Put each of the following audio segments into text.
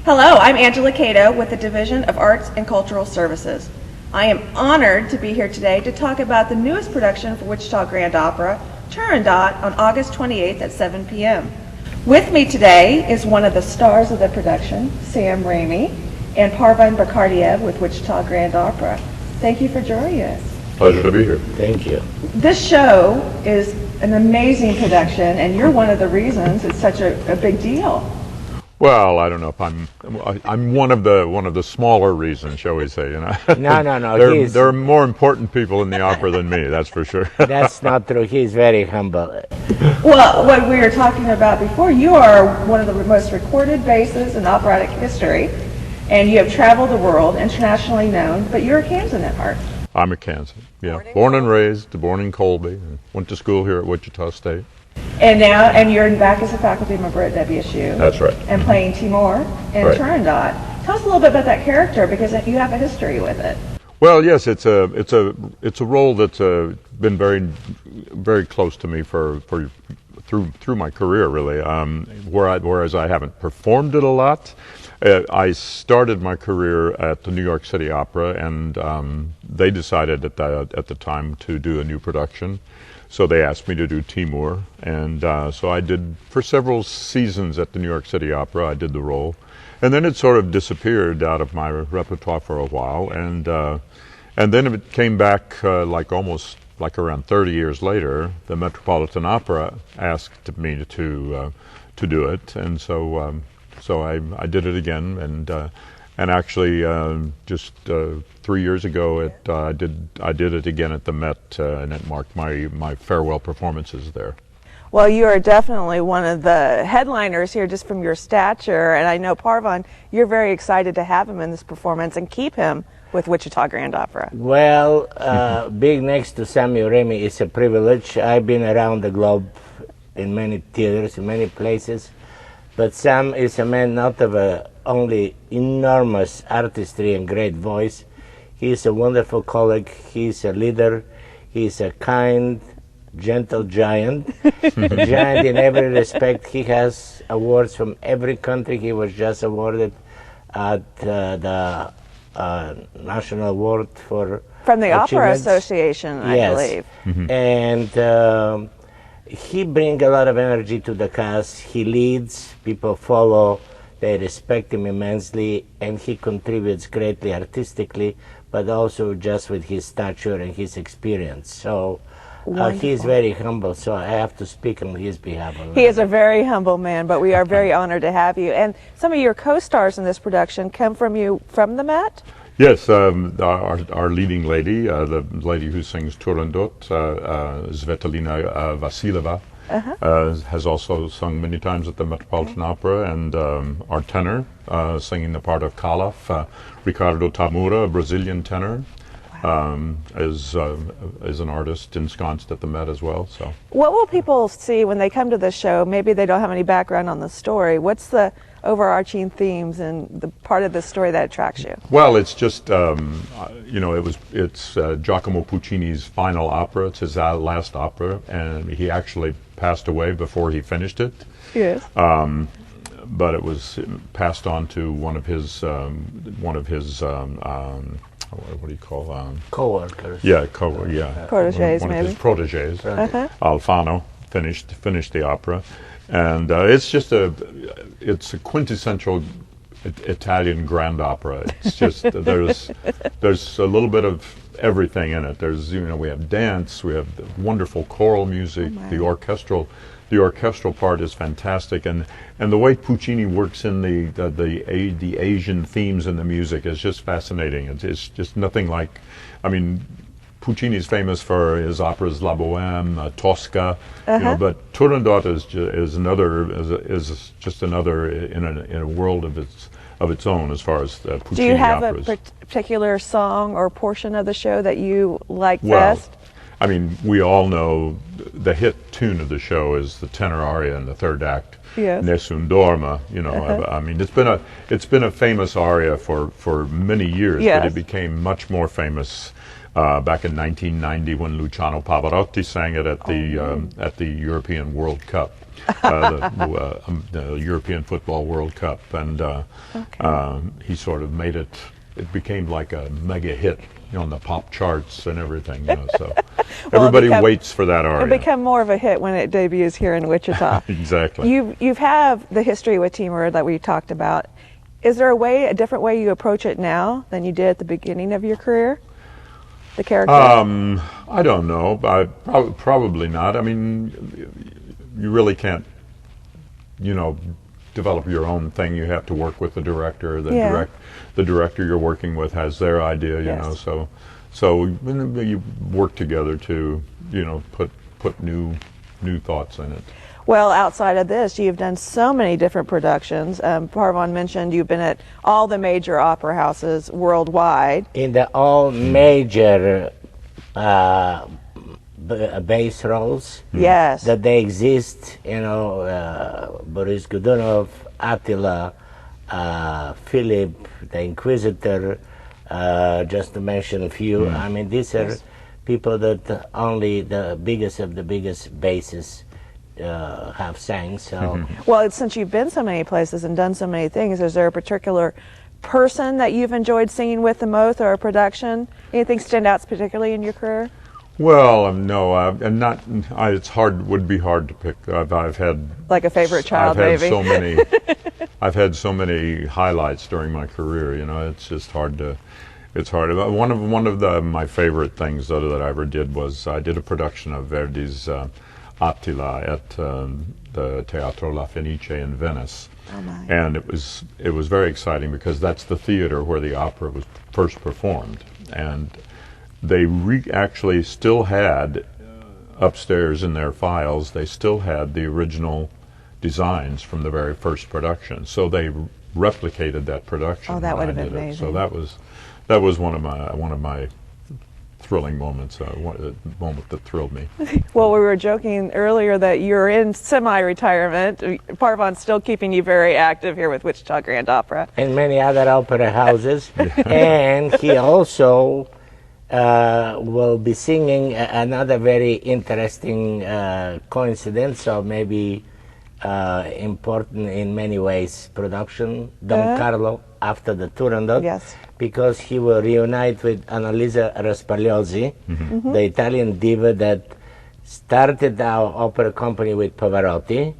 Hello, I'm Angela Cato with the Division of Arts and Cultural Services. I am honored to be here today to talk about the newest production for Wichita Grand Opera, Turandot, on August 28th at 7 p.m. With me today is one of the stars of the production, Sam Ramey, and Parvin Bakardiev with Wichita Grand Opera. Thank you for joining us. Pleasure to be here. Thank you. This show is an amazing production, and you're one of the reasons it's such a big deal. Well, I don't know if I'm one of the smaller reasons, shall we say? You know. No. There are more important people in the opera than me. That's for sure. That's not true. He's very humble. Well, what we were talking about before, you are one of the most recorded basses in operatic history, and you have traveled the world, internationally known. But you're a Kansan at heart. I'm a Kansan. Yeah, born and raised, born in Colby. Went to school here at Wichita State. And you're back as a faculty member at WSU. That's right. And playing Timur in Right. Turandot. Tell us a little bit about that character, because you have a history with it. Well, yes, it's a role that's been very close to me for through my career, really. Whereas I haven't performed it a lot. I started my career at the New York City Opera, and they decided at the time to do a new production. So they asked me to do Timur, and so I did for several seasons at the New York City Opera. I did the role, and then it sort of disappeared out of my repertoire for a while, and then it came back almost around 30 years later. The Metropolitan Opera asked me to do it, and so I did it again, and actually just 3 years ago I did it again at the Met, and it marked my farewell performances there. Well, you are definitely one of the headliners here just from your stature, and I know, Parvin, you're very excited to have him in this performance and keep him with Wichita Grand Opera. Well, being next to Samuel Ramey is a privilege. I've been around the globe in many theaters, in many places, but Sam is a man not of only enormous artistry and great voice. He's a wonderful colleague. He's a leader. He's a kind, gentle giant. A giant in every respect. He has awards from every country. He was just awarded at the National Award for From the Opera Achievements. Association, I believe. Mm-hmm. And he brings a lot of energy to the cast. He leads, people follow, they respect him immensely, and he contributes greatly artistically, but also just with his stature and his experience. So he's very humble, so I have to speak on his behalf. He is a very humble man, but we are very honored to have you. And some of your co-stars in this production come from the Met? Yes, our leading lady, the lady who sings Turandot, Svetlana Vasileva, has also sung many times at the Metropolitan Opera, and our tenor, singing the part of Calaf, Ricardo Tamura, a Brazilian tenor, is an artist ensconced at the Met as well. So, what will people see when they come to the show? Maybe they don't have any background on the story. What's the overarching themes and the part of the story that attracts you? Well, it's just it's Giacomo Puccini's final opera. It's his last opera, and he actually passed away before he finished it. Yes. But it was passed on to one of his what do you call co-workers? Proteges, one maybe. of his proteges. Alfano finished the opera, and it's a quintessential Italian grand opera. It's just there's a little bit of everything in it. We have dance, we have wonderful choral music, the orchestral part is fantastic, and the way Puccini works in the Asian themes in the music is just fascinating. It's just nothing like, Puccini's famous for his operas La Bohème, Tosca, but Turandot is just another in a world of its own as far as Puccini operas. Do you have a particular song or portion of the show that you like best? We all know the hit tune of the show is the tenor aria in the third act, Nessun Dorma. It's been a famous aria for many years, but it became much more famous back in 1990 when Luciano Pavarotti sang it at the European World Cup. the European Football World Cup, and he sort of made it. It became like a mega hit on the pop charts and everything. So everybody waits for that aria. It'll become more of a hit when it debuts here in Wichita. Exactly. You've have the history with Timur that we talked about. Is there a different way you approach it now than you did at the beginning of your career? The character? I don't know. Probably not. I mean, you really can't, develop your own thing. You have to work with the director. The director you're working with has their idea, So you work together to, put new thoughts in it. Well, outside of this, you've done so many different productions. Parvon mentioned you've been at all the major opera houses worldwide. In the all major bass roles that they exist, Boris Godunov, Attila, Philip, the Inquisitor, just to mention a few. I mean, these are people that only the biggest of the biggest basses have sang. So, well, since you've been so many places and done so many things, is there a particular person that you've enjoyed singing with the most, or a production? Anything stand out particularly in your career? Well, no, and not. It's hard. Would be hard to pick. I've had like a favorite child, I've had maybe. so many. I've had so many highlights during my career. It's just hard to. It's hard. One of my favorite things that I ever did was I did a production of Verdi's Attila at the Teatro La Fenice in Venice. Oh my. And it was very exciting because that's the theater where the opera was first performed, and they actually still had upstairs in their files. They still had the original designs from the very first production, so they replicated that production. Oh, that would have been amazing. So that was one of my thrilling moments, a moment that thrilled me. Well, we were joking earlier that you're in semi-retirement. Parvon's still keeping you very active here with Wichita Grand Opera. And many other opera houses. And he also will be singing another very interesting coincidence, or maybe important in many ways, production, Don Carlo, after the Turandot. Yes. Because he will reunite with Annalisa Raspagliozzi, the Italian diva that started our opera company with Pavarotti.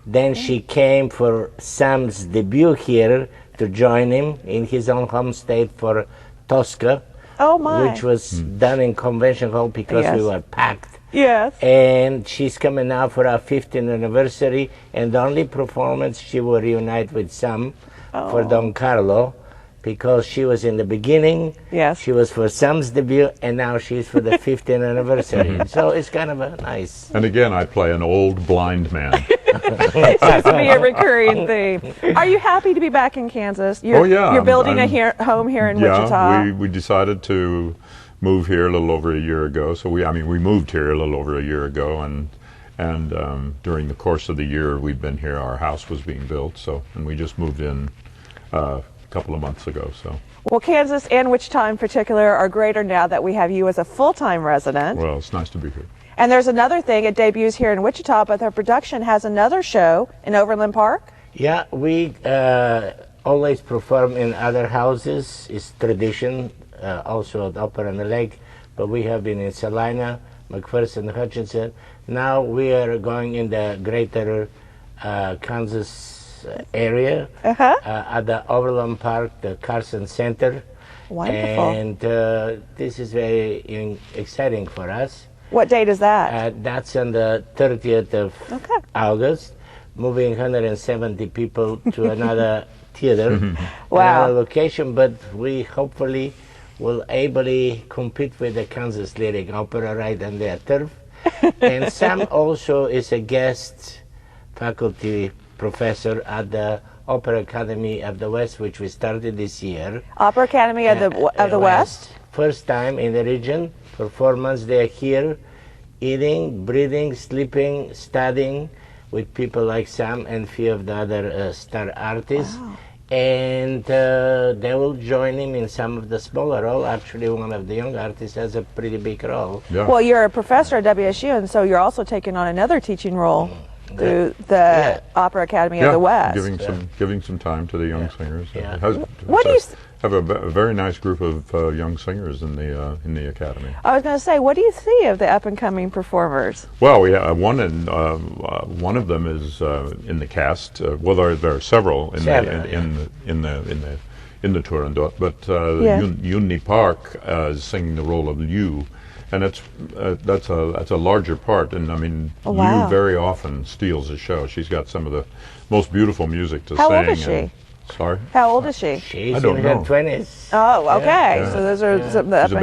Then she came for Sam's debut here to join him in his own home state for Tosca, which was done in Convention Hall because we were packed. Yes. And she's coming now for our 15th anniversary, and the only performance she will reunite with Sam for Don Carlo, because she was in the beginning, she was for Sam's debut, and now she's for the 15th anniversary. So it's kind of a nice... And again, I play an old blind man. It seems to be a recurring theme. Are you happy to be back in Kansas? You're building a home here in Wichita? Yeah, we decided to move here a little over a year ago. So we moved here a little over a year ago, and during the course of the year we've been here, our house was being built, and we just moved in a couple of months ago. So. Well, Kansas and Wichita in particular are greater now that we have you as a full-time resident. Well, it's nice to be here. And there's another thing, it debuts here in Wichita, but their production has another show in Overland Park. Yeah, we always perform in other houses. It's tradition, also at Opera on the Lake, but we have been in Salina, McPherson, Hutchinson. Now we are going in the greater Kansas area at the Overland Park, the Carson Center. Wonderful. And this is very exciting for us. What date is that? That's on the 30th of August, moving 170 people to another theater, another location, but we hopefully will ably compete with the Kansas Lyric Opera right on their turf. And Sam also is a guest faculty professor at the Opera Academy of the West, which we started this year. Opera Academy of the West? First time in the region, performance. They're here eating, breathing, sleeping, studying with people like Sam and a few of the other star artists. Wow. And they will join him in some of the smaller roles. Actually, one of the young artists has a pretty big role. Yeah. Well, you're a professor at WSU, and so you're also taking on another teaching role. through the Opera Academy of the West. Giving some time to the young singers. Yeah. What do you have a very nice group of young singers in the academy. I was going to say, what do you see of the up and coming performers? Well, we have one of them is in the cast. Well, there are several in the Turandot, but Yunni Park is singing the role of Liu, and that's a larger part. And I mean, Liu very often steals the show. She's got some of the most beautiful music to sing. How old is she? Sorry? How old is she? She's I don't in her know. 20s. Oh, okay. So those are some of the She's a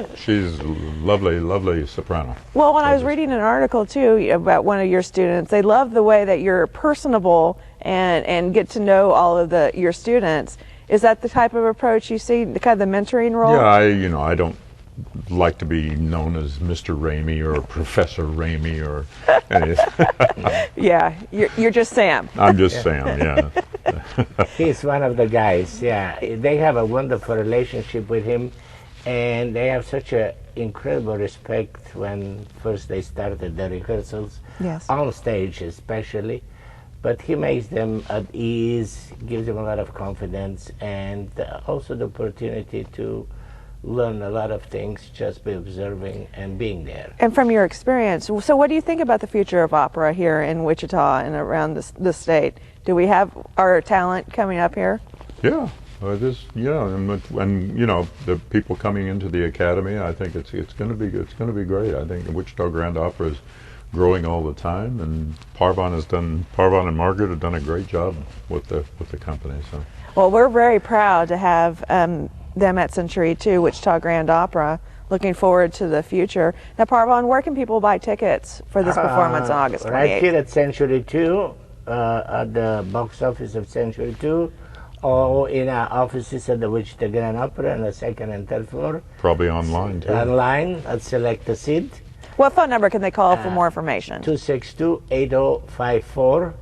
baby. She's lovely soprano. Well, when I was reading an article too about one of your students, they love the way that you're personable and get to know all of your students. Is that the type of approach you see, kind of the mentoring role? Yeah, I don't like to be known as Mr. Ramey or Professor Ramey or anything. Yeah, you're just Sam. I'm just Sam, yeah. He's one of the guys, yeah. They have a wonderful relationship with him, and they have such an incredible respect when first they started the rehearsals, on stage especially. But he makes them at ease, gives them a lot of confidence, and also the opportunity to learn a lot of things just by observing and being there. And from your experience, so what do you think about the future of opera here in Wichita and around the state? Do we have our talent coming up here? Yeah, and the people coming into the academy, I think it's going to be great. I think the Wichita Grand Opera is growing all the time, and Parvon and Margaret have done a great job with the company. So. Well, we're very proud to have them at Century 2, Wichita Grand Opera. Looking forward to the future. Now, Parvon, where can people buy tickets for this performance on August 28th? Right here at Century 2, at the box office of Century 2, or in our offices at the Wichita Grand Opera on the second and third floor. Probably online, too. Online at Select a Seat. What phone number can they call for more information? 262-8054.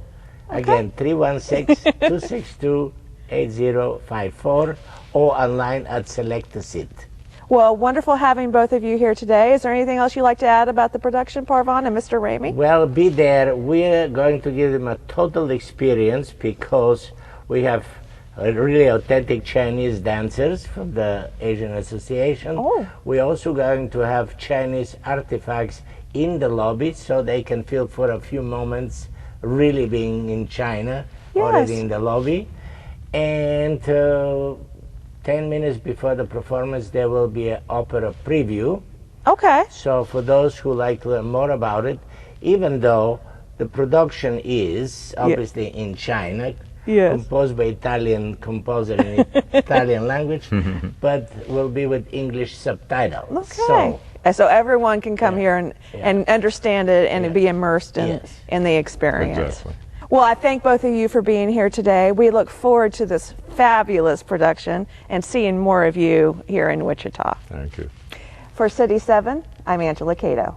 Again, 316-262-8054, or online at Select a Seat. Well, wonderful having both of you here today. Is there anything else you'd like to add about the production, Parvon and Mr. Ramey? Well, be there. We're going to give them a total experience because we have really authentic Chinese dancers from the Asian Association. Oh. We're also going to have Chinese artifacts in the lobby so they can feel for a few moments really being in China, already in the lobby. And 10 minutes before the performance, there will be an opera preview. Okay. So for those who like to learn more about it, even though the production is obviously in China, composed by Italian composer in Italian language, but will be with English subtitles. Okay. So everyone can come here and understand it and be immersed in the experience. Exactly. Well, I thank both of you for being here today. We look forward to this fabulous production and seeing more of you here in Wichita. Thank you. For City 7, I'm Angela Cato.